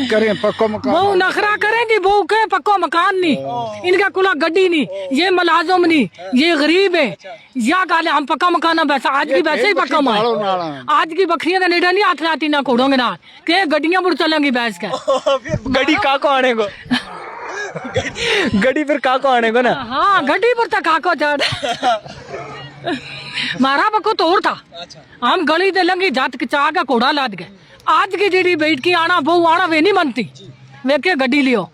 करें पक्का मकान। वो नखरा करेंगी वो के पक्का मकान नहीं, इनका कुला गड्डी नहीं, ये मुलाजिम नहीं, ये गरीब है, या गाले हम पक्का मकान वैसा आज की वैसे ही पक्का मकान। आज की बकरियां नेड़ा नहीं हाथ लाती ना कोड़ोंगे ना के गड्डियां बुड़ चलेंगी बैस के। गड्डी का को आने को गड्डी फिर का को आने को ना। हाँ गड्डी पर तक काको चढ़ मारा बको तो और था। हम गली दे लंगी जात के चाह का कोड़ा लाद गए। आज की जेडी बैठ की आना वो आना वे नहीं मनती, वे के गड्डी लियो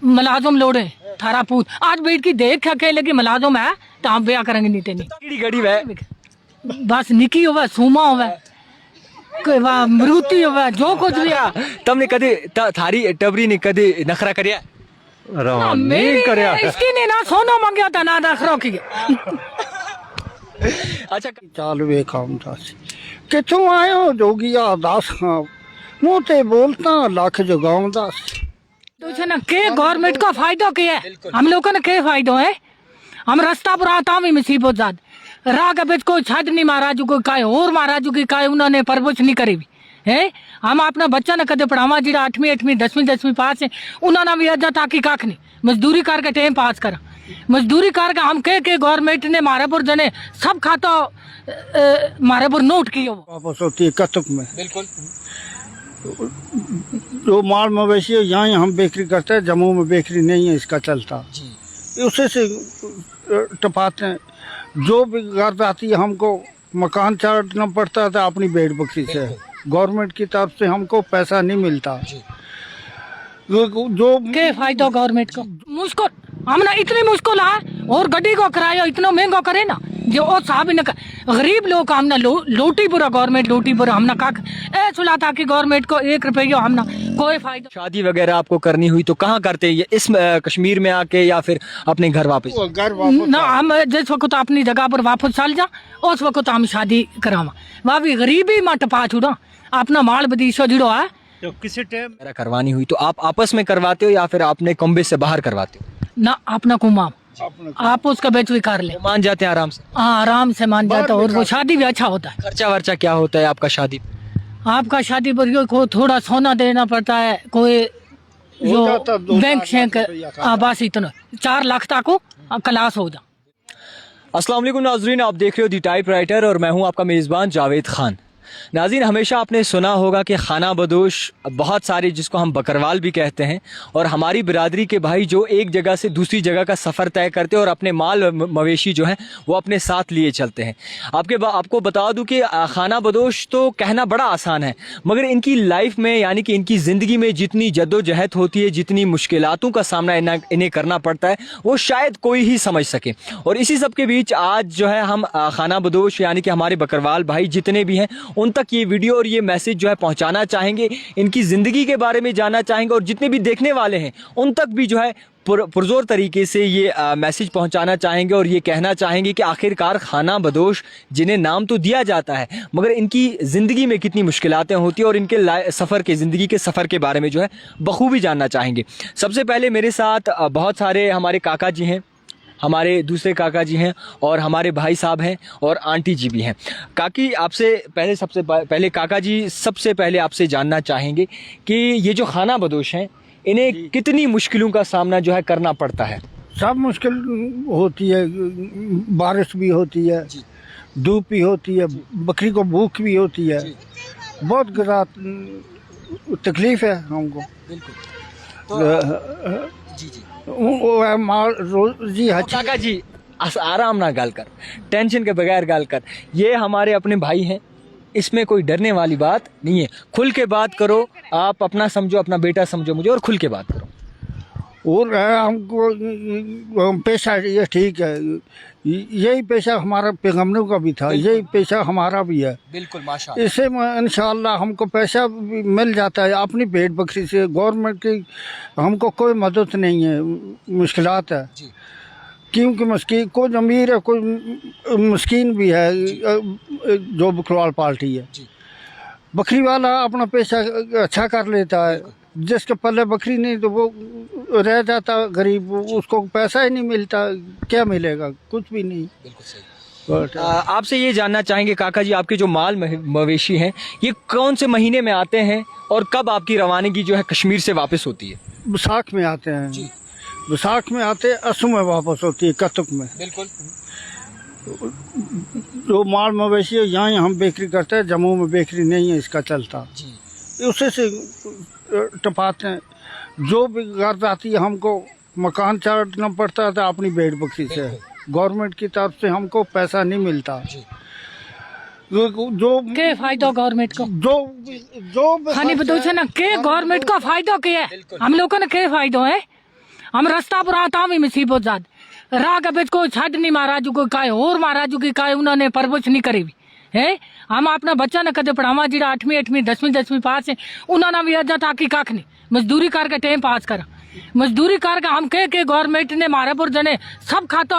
मुलाजिम लोड़े थारा पूत आज बैठ की देख अकेले की मुलाजिम है तो हम ब्याह करेंगे नहीं तेनी गड्डी वे बस निकी होवे सूमा होवे मरूती होवे जो कुछ भी है। तुमने कदे थारी टबरी ने कदे नखरा करया नहीं करया इसकी ने ना सोना मांगया था ना नखरो की। अच्छा चाल वे काम दस किथों आयो जोगिया दस खां मुँह ते बोलता लख जगाऊं दस। तो ना के गवर्नमेंट का फायदा क्या है, हम लोगों ने क्या फायदा है। हम रास्ता पर आता भी मुसीबत जाद राह के बीच कोई छद नहीं मारा जो कोई काय और मारा जो कि काय उन्होंने परवरिश नहीं करी है। हम अपना बच्चा ने कदे पढ़ावा जिड़ा 8वीं 8वीं 10वीं पास है उन्होंने भी अजा ताकि कख नहीं मजदूरी करके टाइम पास करा मजदूरी करके हम के गवर्नमेंट ने मारे पर जने सब खाता मारे पर नोट किया वापस होती है कतुक में। बिल्कुल जो माल मवेशी है यहाँ हम बेकरी करते हैं, जम्मू में बेकरी नहीं है इसका चलता उसे से टपाते हैं। जो भी गर्द आती है हमको मकान चाटना पड़ता था अपनी भेड़ बकरी से। गवर्नमेंट की तरफ से हमको पैसा नहीं मिलता। जो के फायदा गवर्नमेंट को मुश्किल हमने इतनी मुश्किल है और गड्डी को किराया इतना महंगा करे ना जो और साहब ने गरीब लोग हमने लोटी पूरा गवर्नमेंट लोटी पूरा हमने कख ए सुला था कि गवर्नमेंट को 1 रुपया हमने कोई फायदा। शादी वगैरह आपको करनी हुई तो कहाँ करते हैं, इस कश्मीर में आके या फिर अपने घर वापस? ना हम जिस वक्त अपनी जगह पर वापस चल जा उस वक्त हम शादी करावा वहाँ भी गरीबी में टपा छुड़ा अपना माल बदीशो जुड़ो है। तो किसी टाइम करवानी हुई तो आप आपस में करवाते हो या फिर अपने कम्बे से बाहर करवाते हो? ना अपना कुमाम आप उसका बेच भी कर ले मान जाते हैं आराम से? हाँ आराम से मान जाता है और वो शादी भी अच्छा होता है। खर्चा वर्चा क्या होता है आपका शादी? आपका शादी पर को थोड़ा सोना देना पड़ता है कोई जो बैंक शेंक बस इतना 4 लाख तक को क्लास हो जा। अस्सलाम वालेकुम नाजरीन, आप देख रहे हो दी टाइप राइटर और मैं हूं आपका मेज़बान जावेद खान। नाज़रीन हमेशा आपने सुना होगा कि खाना बदोश बहुत सारे जिसको हम बकरवाल भी कहते हैं और हमारी बिरादरी के भाई जो एक जगह से दूसरी जगह का सफ़र तय करते हैं और अपने माल मवेशी जो हैं वो अपने साथ लिए चलते हैं। आपको बता दूं कि खाना बदोश तो कहना बड़ा आसान है मगर इनकी लाइफ में यानी कि इनकी ज़िंदगी में जितनी जद्दोजहद होती है जितनी मुश्किलातों का सामना इन्हें करना पड़ता है वो शायद कोई ही समझ सके। और इसी सब के बीच आज जो है हम खाना बदोश यानी कि हमारे बकरवाल भाई जितने भी हैं उन तक ये वीडियो और ये मैसेज जो है पहुंचाना चाहेंगे, इनकी ज़िंदगी के बारे में जानना चाहेंगे और जितने भी देखने वाले हैं उन तक भी जो है पुरजोर तरीके से ये मैसेज पहुंचाना चाहेंगे और ये कहना चाहेंगे कि आखिरकार खाना बदोश जिन्हें नाम तो दिया जाता है मगर इनकी ज़िंदगी में कितनी मुश्किलातें होती हैं और इनके सफ़र के ज़िंदगी के सफ़र के बारे में जो है बखूबी जानना चाहेंगे। सबसे पहले मेरे साथ बहुत सारे हमारे काका जी हैं, हमारे दूसरे काका जी हैं और हमारे भाई साहब हैं और आंटी जी भी हैं। काकी आपसे पहले सबसे पहले काका जी सबसे पहले आपसे जानना चाहेंगे कि ये जो खाना बदोश हैं इन्हें कितनी मुश्किलों का सामना जो है करना पड़ता है? सब मुश्किल होती है, बारिश भी होती है, धूप भी होती है, बकरी को भूख भी होती है, बहुत तकलीफ है हमको। वो माल रोजी काका जी आराम ना गाल कर, टेंशन के बगैर गाल कर, ये हमारे अपने भाई हैं, इसमें कोई डरने वाली बात नहीं है। खुल के बात करो, आप अपना समझो, अपना बेटा समझो मुझे और खुल के बात करो। और हमको पेशा ये ठीक है, यही पेशा हमारा पैगम्बरों का भी था, यही पेशा हमारा भी है। बिल्कुल माशाअल्लाह। इससे इंशाअल्लाह हमको पैसा भी मिल जाता है अपनी भेड़ बकरी से। गवर्नमेंट की हमको कोई मदद नहीं है, मुश्किलात है क्योंकि मस्कीन कोई अमीर है कोई मस्कीन भी है। जो बकरवाल पार्टी है बकरी वाला अपना पैसा अच्छा कर लेता है, जिसके पल्ले बकरी नहीं तो वो रह जाता गरीब, उसको पैसा ही नहीं मिलता, क्या मिलेगा? कुछ भी नहीं। बिल्कुल सही। आपसे ये जानना चाहेंगे काका जी, आपके जो माल मवेशी हैं ये कौन से महीने में आते हैं और कब आपकी रवानगी जो है कश्मीर से वापस होती है? बैसाख में आते हैं, बैसाख में आते, असम में वापस होती है, कतक में। बिल्कुल। जो माल मवेशी है यहाँ हम बेकरी करते हैं, जम्मू में बेकरी नहीं है इसका चलता, उसे से टपाते हैं। जो भी गर्द आती है हमको मकान चाटना पड़ता है अपनी भेड़ बकरी से, गवर्नमेंट की तरफ से हमको पैसा नहीं मिलता। जो के फायदा गवर्नमेंट को, जो खानी बदोश ना के गवर्नमेंट को फायदा क्या है? हम लोगों ने के फायदा है? हम रास्ता पर आता भी मुसीबत जाद राह के बेच कोई छड़ नहीं मारा जो कोई काय और मारा जो कि काय उन्होंने परवरिश नहीं करी भी है। हम अपना बच्चा ने कदे पढ़ावा जिड़ा 8वीं 8वीं 10वीं पास है, उन्होंने भी अजा ताकि कख नहीं मजदूरी करके टाइम पास करा, मजदूरी करके हम के गवर्नमेंट ने मारे पर जने सब खाता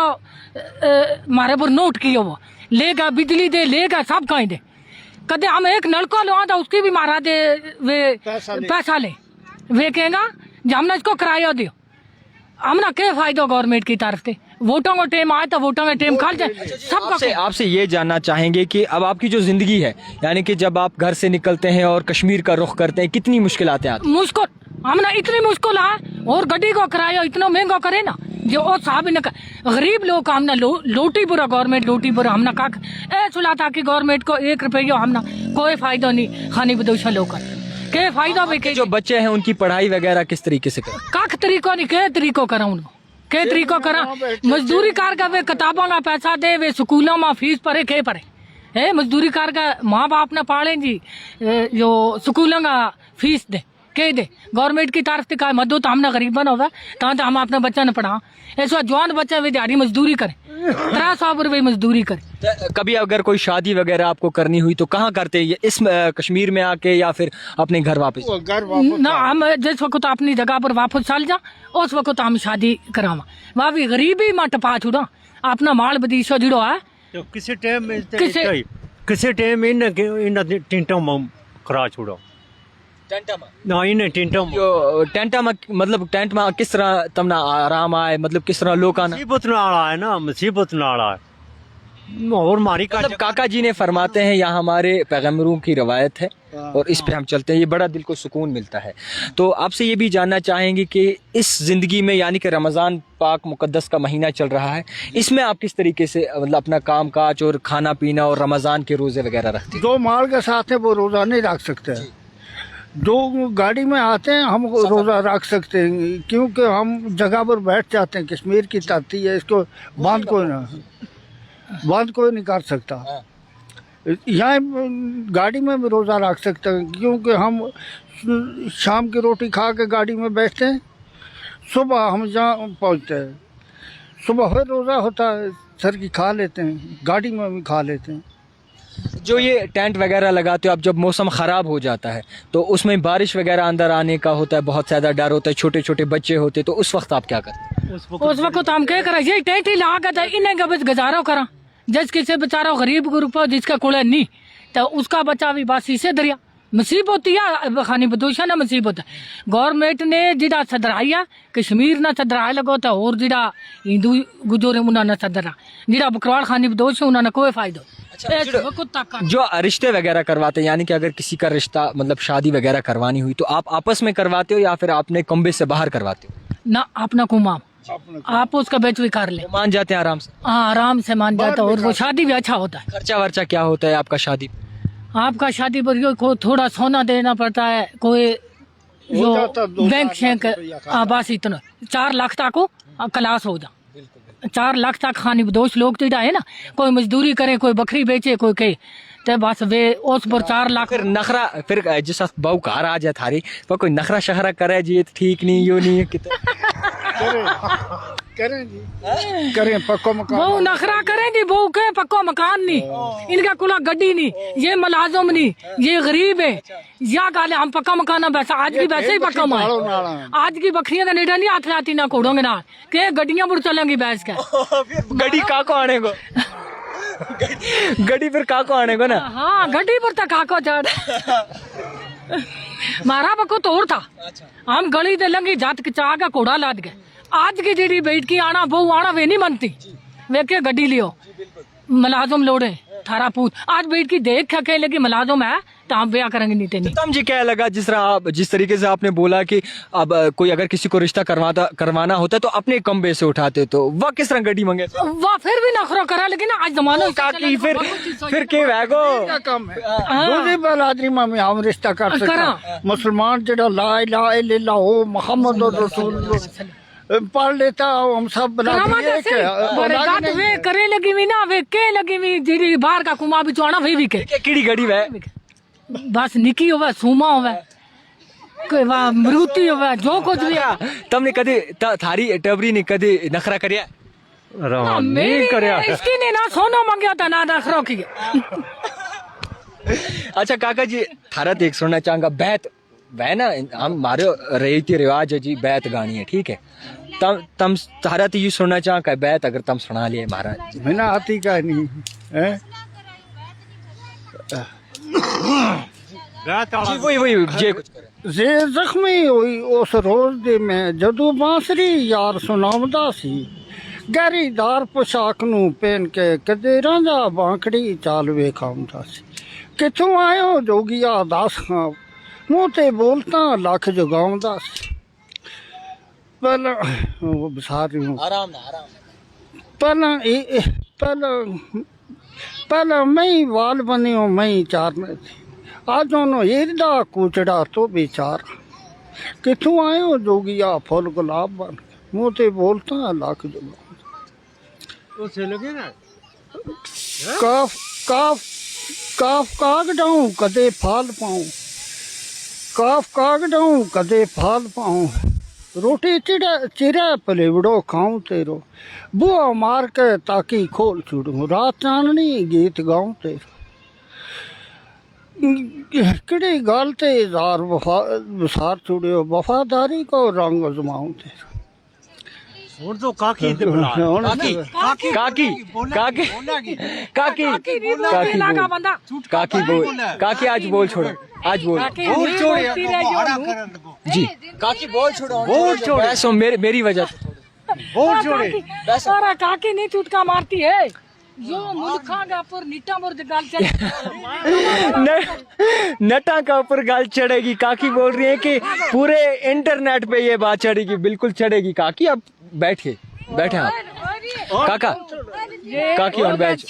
मारे पर नोट किया, वो लेगा बिजली दे लेगा सब कहीं दे, कदे हम एक नलका लवा था उसकी भी मारा दे वे पैसा ले वे कहेगा जो हमने इसको किराया दियो, हमने क्या फायदा गवर्नमेंट की तरफ से? वोटों का टाइम आया तो वोटों का टाइम खा जाए सब। आपसे ये जानना चाहेंगे कि अब आपकी जो जिंदगी है, यानी कि जब आप घर से निकलते हैं और कश्मीर का रुख करते हैं, कितनी मुश्किलें आती हैं? मुश्किल हमने इतनी मुश्किल है, और गड्डी को किराया इतना महंगा करे ना जो और साहब ने गरीब लोग का हमने लोटी पूरा गवर्नमेंट लोटी पूरा हमने का सुला था कि गवर्नमेंट को 1 रुपया हमने कोई फायदा नहीं खानी बदोशा लोग के फायदा भी के जो बच्चे हैं उनकी पढ़ाई वगैरह किस तरीके से करें? कख तरीको नहीं के तरीको करा उनको के तरीको करा, मजदूरी कर का वे किताबों का पैसा दे, वे स्कूलों में फीस परे के परे है, मजदूरी कर का माँ बाप ने पाले जी जो स्कूलों का फीस दे के दे, गवर्नमेंट की तरफ से का मदद हमने गरीब बना हुआ तो हम अपने बच्चा ने पढ़ा, ऐसा जवान बच्चा वे दिहाड़ी मजदूरी करे 300 रुपये मजदूरी करे। कभी अगर कोई शादी वगैरह आपको करनी हुई तो कहाँ करते हैं? इस कश्मीर में आके या फिर अपने घर वापस? ना हम जिस वक्त अपनी जगह पर वापस चल जा उस वक्त हम शादी करावा, वहाँ भी गरीबी में टपा छुड़ा अपना माल बदीशो जुड़ो है। तो किसी टाइम इन टिंटों में करा छोड़ो ना, इन टेंटा में मतलब टेंट में किस तरह तमना आराम आए, मतलब किस तरह लोग आना मुसीबत नाला है ना, मुसीबत नाला है और मारी का मतलब काका जी ने फरमाते हैं, यहाँ हमारे पैगम्बरों की रवायत है और इस पे हम चलते हैं, ये बड़ा दिल को सुकून मिलता है। तो आपसे ये भी जानना चाहेंगे कि इस जिंदगी में, यानी कि रमज़ान पाक मुकद्दस का महीना चल रहा है, इसमें आप किस तरीके से मतलब अपना काम काज और खाना पीना और रमज़ान के रोज़े वगैरह रखते हैं? जो माल के साथ है वो रोज़ा नहीं रख सकते, जो गाड़ी में आते हैं हम रोज़ा रख सकते हैं, क्योंकि हम जगह पर बैठ जाते हैं, कश्मीर की धरती है, इसको बंद कोई नहीं कर सकता। यहाँ गाड़ी में भी रोज़ा रख सकते हैं, क्योंकि हम शाम की रोटी खा के गाड़ी में बैठते हैं, सुबह हम जहाँ पहुँचते हैं, सुबह फिर रोज़ा होता है, सर की खा लेते हैं, गाड़ी में भी खा लेते हैं। जो ये टेंट वगैरह लगाते हो आप, जब मौसम ख़राब हो जाता है तो उसमें बारिश वगैरह अंदर आने का होता है, बहुत ज़्यादा डर होता है, छोटे छोटे बच्चे होते हैं, तो उस वक्त आप क्या करते हैं? उस वक्त हम क्या करा, ये टेंट ही लगा के इन्हें का बस गुजारा करा, जिस किसी बेचारा गरीब ग्रुप हो जिसका कोड़ा नहीं तो उसका बच्चा भी बस इसे दरिया मुसीबत है, खानी बदोशा ना मुसीबत है। गवर्नमेंट ने जिड़ा सदराया कश्मीर ना सदराया लगो तो और जिड़ा हिंदू गुजर उन्होंने सदरा, जिड़ा बकरवाल खानी बदोश उन्होंने कोई फायदा। जो रिश्ते वगैरह करवाते हैं, यानी कि अगर किसी का रिश्ता मतलब शादी वगैरह करवानी हुई तो आप आपस में करवाते हो या फिर आपने कम्बे से बाहर करवाते हो? ना अपना कुमाम आप उसका बेच भी कर ले, मान जाते हैं आराम से? हाँ आराम से मान जाता है, और वो शादी भी अच्छा होता है। खर्चा वर्चा क्या होता है आपका शादी? आपका शादी पर को थोड़ा सोना देना पड़ता है, कोई जो बैंक शेंक बस इतना 4 लाख तक को क्लास हो जा, 4 लाख तक खानी बदोश लोग तो है ना, कोई मजदूरी करे, कोई बकरी बेचे, कोई कहे तो बस वे उस पर 4 लाख। फिर नखरा फिर जिस बहु कार आ जाए थारी पर कोई नखरा शखरा करे जी ठीक नहीं यो नहीं करें पक्को मकान, बहु नखरा करें जी, बहु के पक्को मकान नहीं, इनका कुला गड्डी नहीं, ये मुलाजिम नहीं, ये गरीब है, या गाले हम पक्का मकान वैसा आज की वैसे ही पक्का मान, आज की बकरियां का नेटा नहीं हाथ लाती ना कोड़ोंगे ना के गड्डियां बुढ़ चलेंगी बैस के गड्डी काको आने को गड्डी फिर काको आने को ना, हाँ गड्डी पर तक काको चढ़ मारा बको तोड़ था, हम गली दे लंगी जात के चाह का कोड़ा लाद गए, आज की जीडी बैठ की आना बहु आना वे नहीं मनती, वे के गड्डी लियो मुलाजम लोड़े थारा पूत आज बैठ की देख के लगी मुलाजम है तो हम ब्याह करेंगे नहीं तेनी तम जी क्या लगा जिस तरीके से आपने बोला कि अब कोई अगर किसी को रिश्ता करवाना होता है तो अपने कमबे से उठाते तो वह किस तरह गड्डी मंगे वाह फिर भी नखरा करा लेकिन आज जमाना काकी फिर के वैगो क्या काम है दूसरी बरादरी में हम रिश्ता कर सकते मुसलमान जड़ा ला इलाहा इल्लल्लाह हो मोहम्मद रसूल पढ़ लेता हम सब वे करे लगी भी ना वे के लगी भी जी बाहर का कुमा भी चौड़ा वे भी के किड़ी गड़ी वे बस निकी होवे सूमा होवे कोई वाह मरूती होवे जो कुछ भी तुमने कभी थारी टबरी ने कभी नखरा करिया नहीं करया इसकी ने ना सोना मांगया था ना नखरा की अच्छा काका जी थारा देख सुनना चाहूंगा बैत वह ना हम हमारे रीति रिवाज है जी बैत गानी है ठीक है तम थारा तो ये सुनना चाह बैत अगर तम सुना लिए महाराज बिना आती का नहीं है जी वही जे कुछ करे जे जख्मी हुई उस रोज दे में जदू बांसरी यार सुनावदा सी गहरीदार पोशाक नू पहन के कदे रांझा बांकड़ी चाल वेखाउंदा सी किथों आयो जोगिया दास खां मुंह ते बोलता लख जगाउंदा सी पहला वो बसा रही हूँ पहला मैं ही वाल बनी हूँ मैं ही चार में थी आज दोनों हिरदा कुचड़ा तो बेचार किथों आयो जोगिया फुल गुलाब बन मुँह ते बोलता लाख काफ काफ काफ काग डाऊं कदे फाल पाऊं काफ काग डाऊं कदे फाल पाऊं रोटी चिरा पलेवड़ो खाऊं तेरो बुआ मार के ताकि खोल छुड़ूं रात चांदनी गीत गाऊं तेरो किड़ी गाल ते जार वसार छुड़ियो वफादारी को रंग अजमाऊं तेरो और तो काकी ते बुला काकी काकी काकी काकी काकी आज बोल छोड़ो आज बोल जी काकी बोल छोड़ो बोल छोड़ो मेरी वजह बोल छोड़े सारा काकी नहीं चुटका मारती है जो मुल्खा का ऊपर नीटा मुर्द गाल चढ़े नटा का ऊपर गाल चढ़ेगी काकी बोल रही है कि पूरे इंटरनेट पे ये बात चढ़ेगी बिल्कुल चढ़ेगी काकी अब बैठे आप काका काकी और बैठ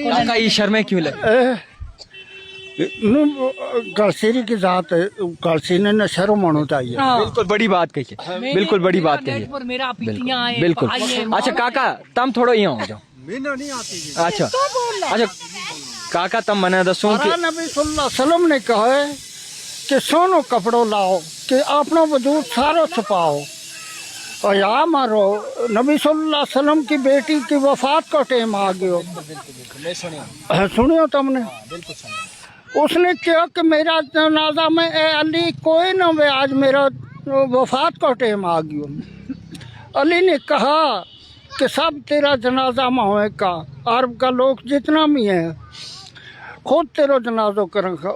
काका ये शर्में क्यों लगे गलसेरी की जात गलसेरी ने शर्म होना चाहिए बिल्कुल बड़ी बात कही है बिल्कुल बड़ी बात कही है बिल्कुल अच्छा काका तम थोड़ा यहाँ हो जाओ अच्छा काका तम मना दसो कि नबी सल्लल्लाहु अलैहि वसल्लम ने कहा है कि सोनो कपड़ो लाओ कि अपना वजूद सारो छुपाओ और या मारो नबी सल्लल्लाहु अलैहि वसल्लम की बेटी की वफात का टाइम आ गयो सुनियो तुमने उसने कहा कि मेरा जनाजा में ए अली कोई न वे आज मेरा वफात का टाइम आ गयो अली ने कहा कि सब तेरा जनाजा में होए का अरब का लोग जितना भी है खुद तेरा जनाजो करेंगे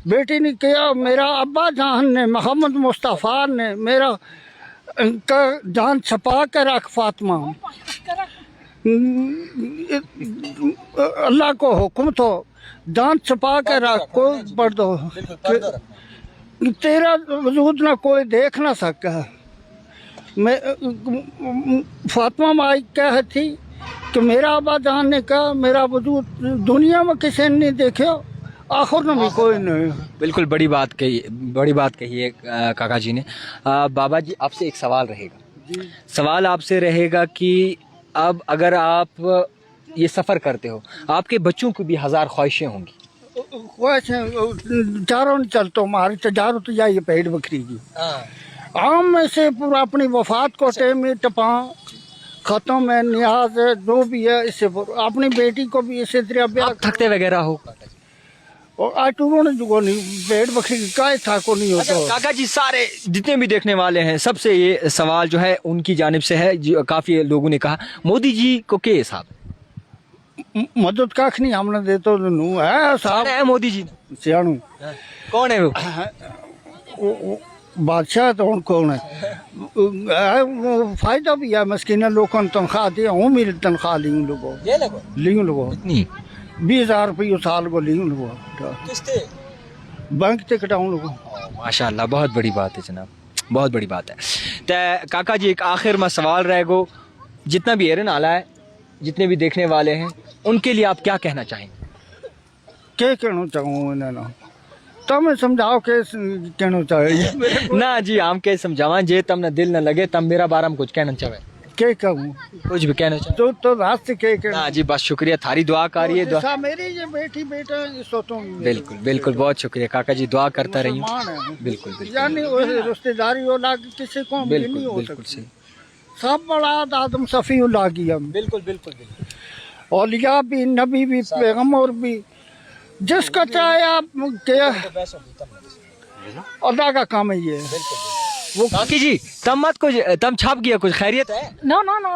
बेटी ने कहा मेरा अब्बा जान ने मोहम्मद मुस्तफ़ा ने मेरा का जान छपा के रख फातिमा अल्लाह को हुक्म तो जान छुपा के रख कोई पढ़ दो तेरा वजूद ना कोई देख ना सका मैं फातिमा माई कह थी कि मेरा अब्बा जान ने कहा मेरा वजूद दुनिया में किसी ने नहीं देखा आखिर में भी कोई नहीं बिल्कुल बड़ी बात कही है काका जी ने बाबा जी आपसे एक सवाल रहेगा सवाल आपसे रहेगा कि अब अगर आप ये सफ़र करते हो आपके बच्चों को भी हजार ख्वाहिशें होंगी ख्वाहिशें चारों चलते हमारी तजारत तो जाइए पेड़ बकरी की आम में से पूरा अपनी वफात को टाइम में टपा खत्म है नियाज है जो भी है इससे अपनी बेटी को भी इसी तरह थकते वगैरह हो और आज टूरों जुगो नहीं पेड़ बकरी का था को नहीं होता काका जी सारे जितने भी देखने वाले हैं सबसे ये सवाल जो है उनकी जानिब से है काफी लोगों ने कहा मोदी जी को के हिसाब मदद काख नहीं हमने दे तो नू है साहब है मोदी जी सियाणू कौन है वो बादशाह तो हूँ कौन है फायदा भी है मस्किन लोगों ने तनख्वाह दी हूँ मेरी तनख्वाह ली हूँ लोगों ये लगो ली हूँ लोगों कितनी 20,000 रुपये साल को ली हूँ लोगों किस्ते बैंक से कटाऊँ लोगों माशाल्लाह बहुत बड़ी बात है जनाब बहुत बड़ी बात है तो काका जी एक आखिर में सवाल रहेगो जितना भी एरन आला है जितने भी देखने वाले हैं उनके लिए आप क्या कहना चाहेंगे क्या कहना चाहूँ इन्हें तो मैं समझाओ के कहना चाहिए ना जी हम के समझावा जे तम ना दिल न लगे तम मेरा बारे में कुछ कहना चाहे क्या कहूँ कुछ भी कहना चाहे तो रात से क्या कहना ना जी बस शुक्रिया थारी दुआ करिए दुआ जैसा मेरी ये बेटी बेटा सोचो बिल्कुल बिल्कुल बहुत शुक्रिया काका जी दुआ करता रहिए मुसलमान है बिल्कुल बिल्कुल यानी वो रिश्तेदारी वो लाग किसी को भी बिल्कुल नहीं हो बिल्कुल सकती सही सब बड़ा आदम सफ़ी लागी हम बिल्कुल बिल्कुल बिल्कुल औलिया भी नबी भी पैगम्बर भी जिसका चाहे आप क्या अल्लाह का काम है ये वो काकी जी तम मत कुछ तम छप गया कुछ खैरियत है नो नो नो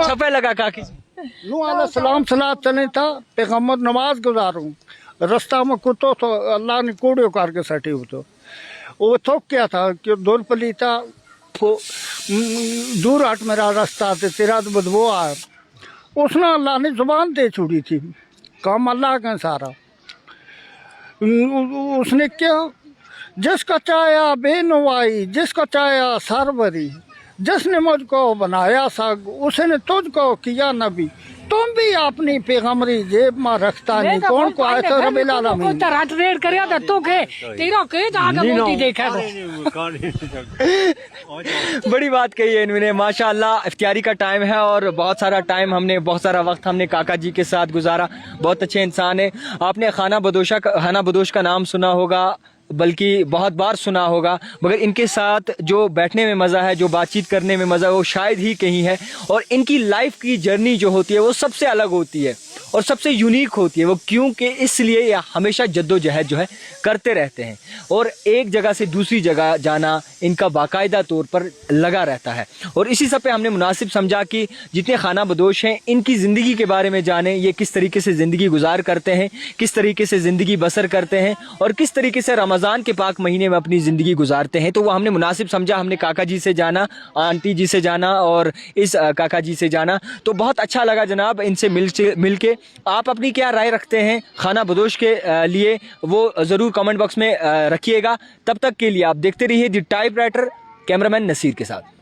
छपे लगा काकी जी नूह अलैहि सलाम सलात चले था पैगम्बर नमाज गुजारूं रास्ता में कुत्तो तो अल्लाह ने कूड़े करके सटे हो तो वो थोक क्या था कि दूर पलीता दूर हट मेरा रास्ता ते तेरा तो बदबू आ उसने अल्लाह ने जुबान दे छोड़ी थी काम अल्लाह का सारा उसने क्या जिसका चाया बेनुवाई जिसका चाया सरवरी जिसने मुझको बनाया सग उसने तुझको किया नबी तुम भी अपनी पैगम्बरी जेब में रखता नहीं कौन को आया तो रब्बिल आलमीन रात रेड करया था तो के तेरा के जाके मोती देखा बड़ी बात कही है इन्होंने माशाल्लाह इफ्तियारी का टाइम है और बहुत सारा टाइम हमने बहुत सारा वक्त हमने काका जी के साथ गुजारा बहुत अच्छे इंसान है आपने खाना बदोश का नाम सुना होगा बल्कि बहुत बार सुना होगा मगर इनके साथ जो बैठने में मज़ा है जो बातचीत करने में मज़ा है वो शायद ही कहीं है और इनकी लाइफ की जर्नी जो होती है वो सबसे अलग होती है और सबसे यूनिक होती है वो क्योंकि इसलिए ये हमेशा जद्दोजहद जो है करते रहते हैं और एक जगह से दूसरी जगह जाना इनका बाकायदा तौर पर लगा रहता है और इसी सब पे हमने मुनासिब समझा कि जितने खाना बदोश हैं इनकी ज़िंदगी के बारे में जानें ये किस तरीके से ज़िंदगी गुजार करते हैं किस तरीके से ज़िंदगी बसर करते हैं और किस तरीके से रमज़ान के पाक महीने में अपनी ज़िंदगी गुजारते हैं तो वो हमने मुनासिब समझा हमने काका जी से जाना आंटी जी से जाना और इस काका जी से जाना तो बहुत अच्छा लगा जनाब इनसे मिल के आप अपनी क्या राय रखते हैं खाना बदोश के लिए वो ज़रूर कमेंट बॉक्स में रखिएगा तब तक के लिए आप देखते रहिए दी टाइपराइटर कैमरामैन नसीर के साथ।